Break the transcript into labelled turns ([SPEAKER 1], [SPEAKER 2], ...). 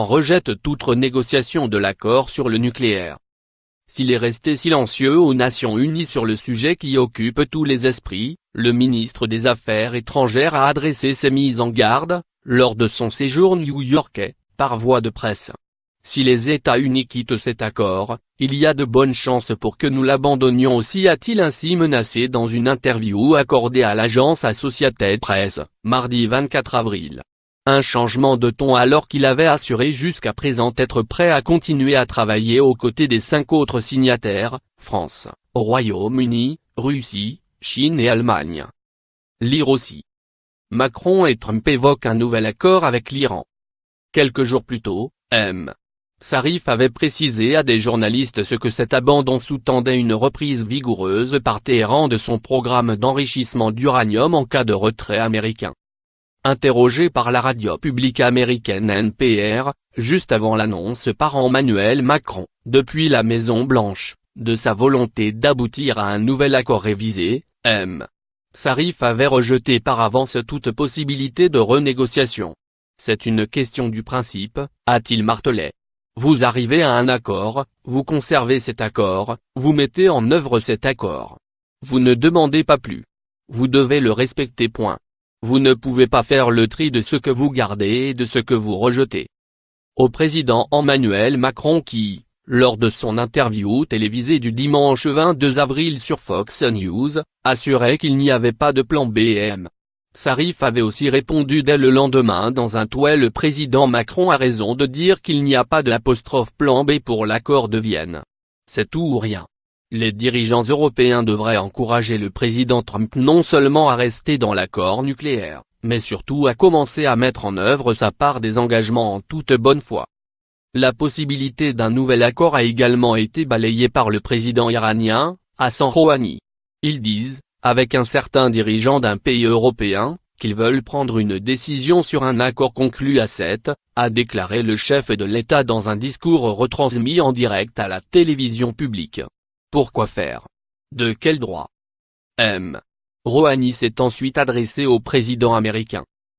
[SPEAKER 1] rejette toute renégociation de l'accord sur le nucléaire. S'il est resté silencieux aux Nations Unies sur le sujet qui occupe tous les esprits, le ministre des Affaires étrangères a adressé ses mises en garde, lors de son séjour new-yorkais, par voie de presse. Si les États-Unis quittent cet accord, il y a de bonnes chances pour que nous l'abandonnions aussi, a-t-il ainsi menacé dans une interview accordée à l'agence Associated Press, mardi 24 avril. Un changement de ton alors qu'il avait assuré jusqu'à présent être prêt à continuer à travailler aux côtés des 5 autres signataires, France, Royaume-Uni, Russie, Chine et Allemagne. Lire aussi. Macron et Trump évoquent un nouvel accord avec l'Iran. Quelques jours plus tôt, M. Zarif avait précisé à des journalistes ce que cet abandon sous-tendait: une reprise vigoureuse par Téhéran de son programme d'enrichissement d'uranium en cas de retrait américain. Interrogé par la radio publique américaine NPR, juste avant l'annonce par Emmanuel Macron, depuis la Maison-Blanche, de sa volonté d'aboutir à un nouvel accord révisé, M. Zarif avait rejeté par avance toute possibilité de renégociation. C'est une question du principe, a-t-il martelé. Vous arrivez à un accord, vous conservez cet accord, vous mettez en œuvre cet accord. Vous ne demandez pas plus. Vous devez le respecter. Point. Vous ne pouvez pas faire le tri de ce que vous gardez et de ce que vous rejetez. Au président Emmanuel Macron qui, lors de son interview télévisée du dimanche 22 avril sur Fox News, assurait qu'il n'y avait pas de plan B et M. Zarif avait aussi répondu dès le lendemain dans un tweet: le président Macron a raison de dire qu'il n'y a pas de plan B pour l'accord de Vienne. C'est tout ou rien. Les dirigeants européens devraient encourager le président Trump non seulement à rester dans l'accord nucléaire, mais surtout à commencer à mettre en œuvre sa part des engagements en toute bonne foi. La possibilité d'un nouvel accord a également été balayée par le président iranien, Hassan Rouhani. Ils disent, avec un certain dirigeant d'un pays européen, qu'ils veulent prendre une décision sur un accord conclu à 7, a déclaré le chef de l'État dans un discours retransmis en direct à la télévision publique. Pourquoi faire? De quel droit? M. Rouhani s'est ensuite adressé au président américain.